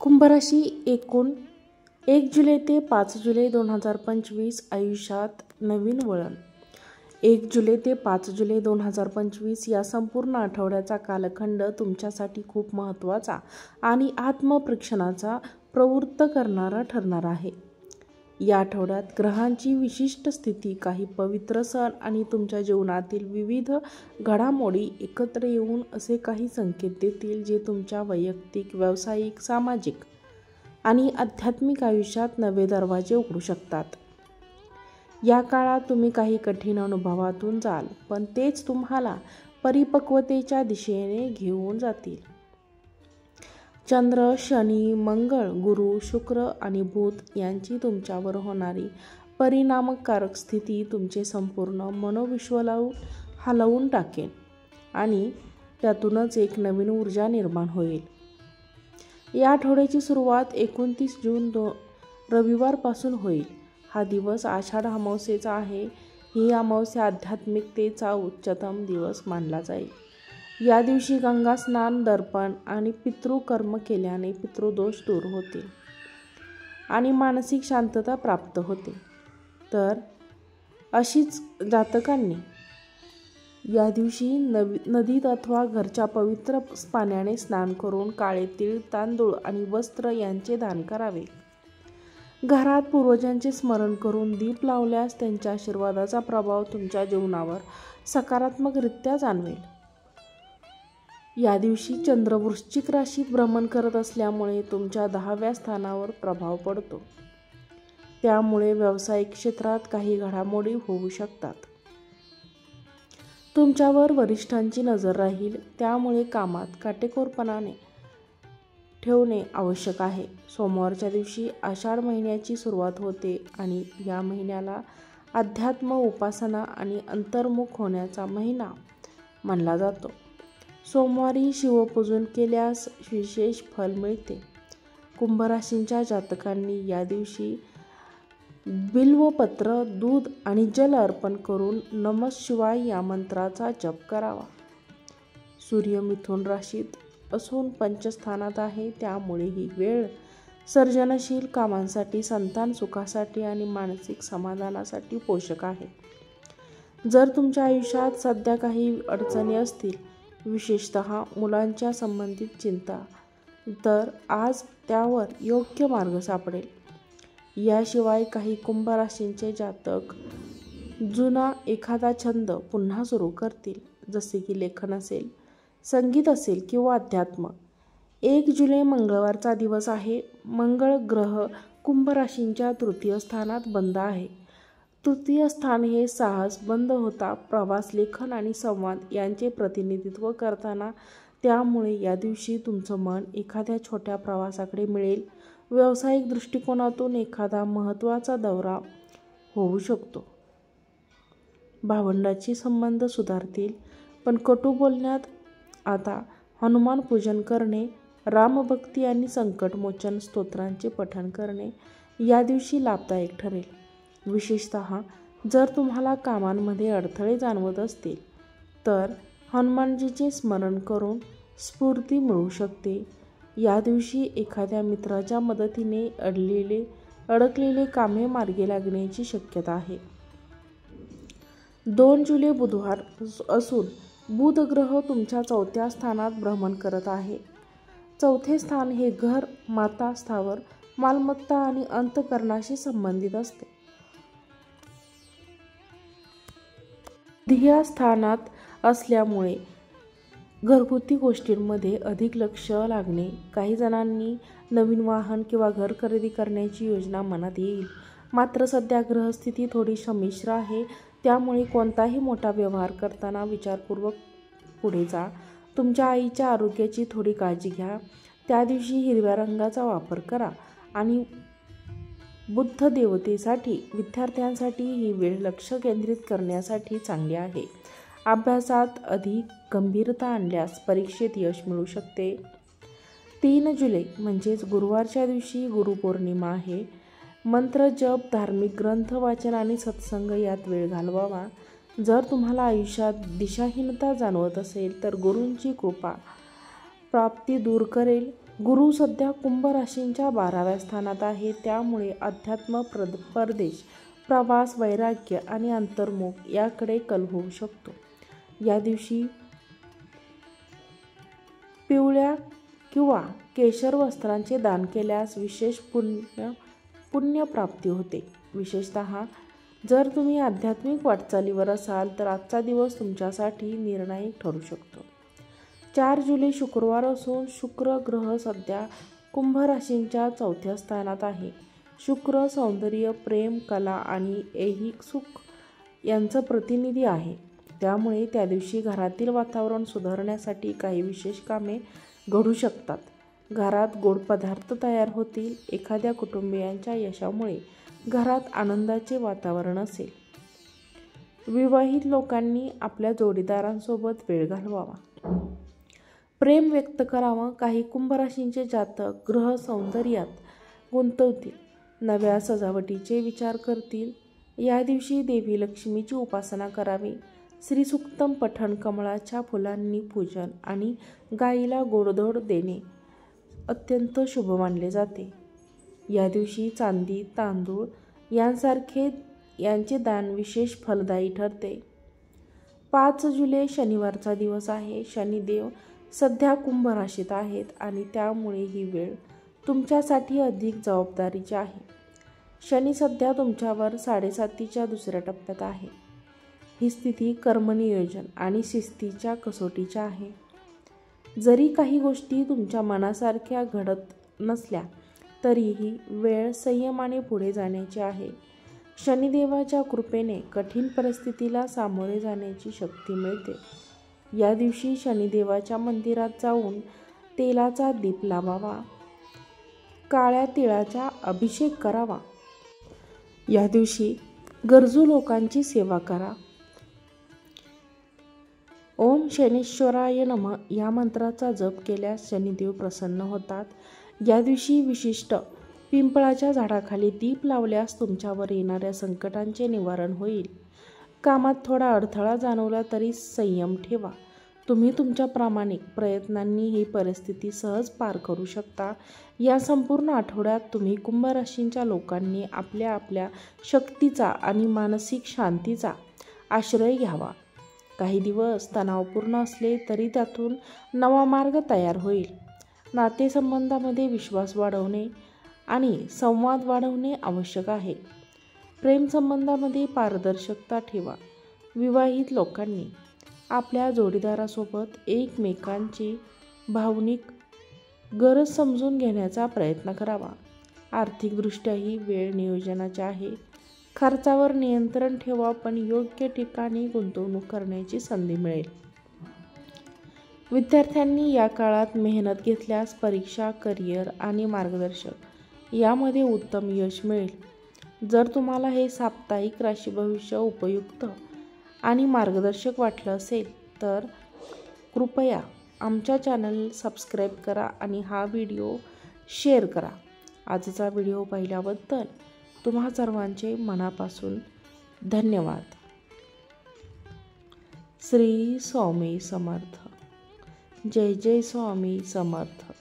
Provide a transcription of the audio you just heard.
कुंभराशी एकूण 1 जुलै ते 5 जुलै 2025 आयुष्यात नवीन वळण. 1 जुलै ते 5 जुलै 2025 या संपूर्ण आठवड्याचा कालखंड तुमच्यासाठी खूप महत्त्वाचा आणि आत्मपरीक्षणाचा प्रवृत्त करणारा ठरणार आहे. या आठवड्यात ग्रहांची विशिष्ट स्थिती, काही पवित्र सण आणि तुमच्या जीवनातील विविध घडामोडी एकत्र येऊन असे काही संकेत देतील जे तुमच्या वैयक्तिक, व्यावसायिक, सामाजिक आणि आध्यात्मिक आयुष्यात नवे दरवाजे उघडू शकतात. या काळात तुम्ही काही कठीण अनुभवातून जाल, पण तेच तुम्हाला परिपक्वतेच्या दिशेने घेऊन जातील. चंद्र, शनी, मंगळ, गुरु, शुक्र आणि बुध यांची तुमच्यावर होणारी परिणामकारक स्थिती तुमचे संपूर्ण मनोविश्व हलवून टाकेल आणि त्यातूनच एक नवीन ऊर्जा निर्माण होईल. या आठवड्याची सुरुवात 29 जून रविवारपासून होईल. हा दिवस आषाढ अमावस्येचा आहे. ही अमावस्या आध्यात्मिकतेचा उच्चतम दिवस मानला जाईल. या दिवशी गंगा स्नान, दर्पण आणि पितृकर्म केल्याने पितृदोष दूर होतील आणि मानसिक शांतता प्राप्त होते. तर अशीच जातकांनी या दिवशी नदीत अथवा घरच्या पवित्र पाण्याने स्नान करून काळे तीळ, तांदूळ आणि वस्त्र यांचे दान करावे. घरात पूर्वजांचे स्मरण करून दीप लावल्यास त्यांच्या आशीर्वादाचा प्रभाव तुमच्या जीवनावर सकारात्मकरित्या जाणवेल. या दिवशी चंद्र वृश्चिक राशीत भ्रमण करत असल्यामुळे तुमच्या 10व्या स्थानावर प्रभाव पडतो. त्यामुळे व्यावसायिक क्षेत्रात काही घडामोडी होऊ शकतात. तुमच्यावर वरिष्ठांची नजर राहील, त्यामुळे कामात काटेकोरपणाने ठेवणे आवश्यक आहे. सोमवारच्या दिवशी आषाढ महिन्याची सुरुवात होते आणि या महिन्याला अध्यात्म, उपासना आणि अंतर्मुख होण्याचा महिना मानला जातो. सोमवारी शिवपूजन केल्यास विशेष फल मिळते. कुंभ राशीच्या जातकांनी या दिवशी बिल्वपत्र, दूध आणि जल अर्पण करून नमः शिवाय या मंत्राचा जप करावा. सूर्य मिथुन राशीत असून पंचस्थानात आहे, त्यामुळे ही वेळ सर्जनशील कामांसाठी, संतान सुखासाठी आणि मानसिक समाधानासाठी पोषक आहे. जर तुमच्या आयुष्यात सध्या काही अडचणी असतील, विशेषतः मुलांच्या संबंधित चिंता, तर आज त्यावर योग्य मार्ग सापडेल. याशिवाय काही कुंभ राशींचे जातक जुना एखादा छंद पुन्हा सुरू करतील, जसे की लेखन असेल, संगीत असेल किंवा अध्यात्म. 1 जुलै मंगळवारचा दिवस आहे. मंगळ ग्रह कुंभ राशींच्या तृतीय स्थानात बंद आहे. तृतीय स्थान हे साहस, बंद होता, प्रवास, लेखन आणि संवाद यांचे प्रतिनिधित्व करताना, त्यामुळे या दिवशी तुमचं मन एखाद्या छोट्या प्रवासाकडे मिळेल. व्यावसायिक दृष्टिकोनातून एखादा महत्त्वाचा दौरा होऊ शकतो. भावंडांची संबंध सुधारतील, पण कटू बोलण्यात आता हनुमान पूजन करणे, रामभक्ती आणि संकटमोचन स्तोत्रांचे पठण करणे या दिवशी लाभदायक ठरेल. विशेषतः जर तुम्हाला कामांमध्ये अडथळे जाणवत असतील, तर हनुमानजीचे स्मरण करून स्फूर्ती मिळू शकते. या दिवशी एखाद्या मित्राच्या मदतीने अडकलेले कामे मार्गी लागण्याची शक्यता आहे. 2 जुलै बुधवार असून बुध ग्रह तुमच्या 4थ्या स्थानात भ्रमण करत आहे. 4थे स्थान हे घर, माता, स्थावर मालमत्ता आणि अंतःकरणाशी संबंधित असते. ध्येय स्थानात असल्यामुळे घरगुती गोष्टींमध्ये अधिक लक्ष लागणे. काही जणांनी नवीन वाहन किंवा घर खरेदी करण्याची योजना मनात येईल. मात्र सध्या ग्रहस्थिती थोडी संमिश्र आहे, त्यामुळे कोणताही मोठा व्यवहार करताना विचारपूर्वक पुढे जा. तुमच्या आईच्या आरोग्याची थोडी काळजी घ्या. त्या दिवशी हिरव्या रंगाचा वापर करा आणि बुद्ध देवतेसाठी विद्यार्थ्यांसाठी ही वेळ लक्ष केंद्रित करण्यासाठी चांगली आहे. अभ्यासात अधिक गंभीरता आणल्यास परीक्षेत यश मिळू शकते. 3 जुलै म्हणजेच गुरुवारच्या दिवशी गुरुपौर्णिमा आहे. मंत्र जप, धार्मिक ग्रंथ वाचन आणि सत्संग यात वेळ घालवावा. जर तुम्हाला आयुष्यात दिशाहीनता जाणवत असेल, तर गुरूंची कृपा प्राप्ती दूर करेल. गुरु सध्या कुंभ राशींच्या 12व्या स्थानात आहे, त्यामुळे अध्यात्म, परदेश, प्रवास, वैराग्य आणि अंतर्मुख याकडे कल होऊ शकतो. या दिवशी पिवळ्या किंवा केशर वस्त्रांचे दान केल्यास विशेष पुण्यप्राप्ती होते. विशेषतः जर तुम्ही आध्यात्मिक वाटचालीवर असाल तर आजचा दिवस तुमच्यासाठी निर्णायक ठरू शकतो. 4 जुलै शुक्रवार असून शुक्र ग्रह सध्या कुंभ राशींच्या 4थ्या स्थानात आहे. शुक्र सौंदर्य, प्रेम, कला आणि ऐहिक सुख यांचं प्रतिनिधी आहे. त्यामुळे त्या दिवशी घरातील वातावरण सुधारण्यासाठी काही विशेष कामे घडू शकतात. घरात गोड पदार्थ तयार होतील. एखाद्या कुटुंबियांच्या यशामुळे घरात आनंदाचे वातावरण असेल. विवाहित लोकांनी आपल्या जोडीदारांसोबत वेळ घालवावा. प्रेम व्यक्त करावं. काही कुंभ राशींचे जातक ग्रह सौंदर्यात गुंतवतील. नव्या सजावटीचे विचार करतील. या दिवशी देवी लक्ष्मीची उपासना करावी. श्रीसूक्तम पठण, कमळाच्या फुलांनी पूजन आणि गायीला गोडधोड देणे अत्यंत शुभ मानले जाते. या दिवशी चांदी, तांदूळ यांचे दान विशेष फलदायी ठरते. 5 जुलै शनिवारचा दिवस आहे. शनिदेव सध्या कुंभ राशीत आहेत आणि त्यामुळे ही वेळ तुमच्यासाठी अधिक जबाबदारीची आहे. शनी सध्या तुमच्यावर 7.5च्या दुसऱ्या टप्प्यात आहे. ही स्थिती कर्मनियोजन आणि शिस्तीच्या कसोटीच्या आहे. जरी काही गोष्टी तुमच्या मनासारख्या घडत नसल्या तरीही वेळ संयमाने पुढे जाण्याची आहे. शनिदेवाच्या कृपेने कठीण परिस्थितीला सामोरे जाण्याची शक्ती मिळते. या दिवशी शनिदेवाच्या मंदिरात जाऊन तेलाचा दीप लावावा. काळ्या तिळाचा अभिषेक करावा. या दिवशी गरजू लोकांची सेवा करा. ओम शनीश्वराय नमः या मंत्राचा जप केल्यास शनिदेव प्रसन्न होतात. या दिवशी विशिष्ट पिंपळाच्या झाडाखाली दीप लावल्यास तुमच्यावर येणाऱ्या संकटांचे निवारण होईल. कामात थोडा अडथळा जाणवला तरी संयम ठेवा. तुम्ही तुमच्या प्रामाणिक प्रयत्नांनी ही परिस्थिती सहज पार करू शकता. या संपूर्ण आठवड्यात तुम्ही कुंभ राशींच्या लोकांनी आपल्या शक्तीचा आणि मानसिक शांतीचा आश्रय घ्यावा. काही दिवस तणावपूर्ण असले तरी त्यातून नवा मार्ग तयार होईल. नातेसंबंधामध्ये विश्वास वाढवणे आणि संवाद वाढवणे आवश्यक आहे. प्रेमसंबंधामध्ये पारदर्शकता ठेवा. विवाहित लोकांनी आपल्या जोडीदारासोबत एकमेकांची भावनिक गरज समजून घेण्याचा प्रयत्न करावा. आर्थिकदृष्ट्या ही वेळ नियोजनाची आहे. खर्चावर नियंत्रण ठेवा, पण योग्य ठिकाणी गुंतवणूक करण्याची संधी मिळेल. विद्यार्थ्यांनी या काळात मेहनत घेतल्यास परीक्षा, करिअर आणि मार्गदर्शक यामध्ये उत्तम यश मिळेल. जर तुम्हाला हे साप्ताहिक राशी भविष्य उपयुक्त आणि मार्गदर्शक वाटलं असेल तर कृपया आमच्या चॅनल सबस्क्राईब करा आणि हा व्हिडिओ शेअर करा. आजचा व्हिडिओ पाहिल्याबद्दल तुम्हा सर्वांचे मनापासून धन्यवाद. श्री स्वामी समर्थ. जय जय स्वामी समर्थ.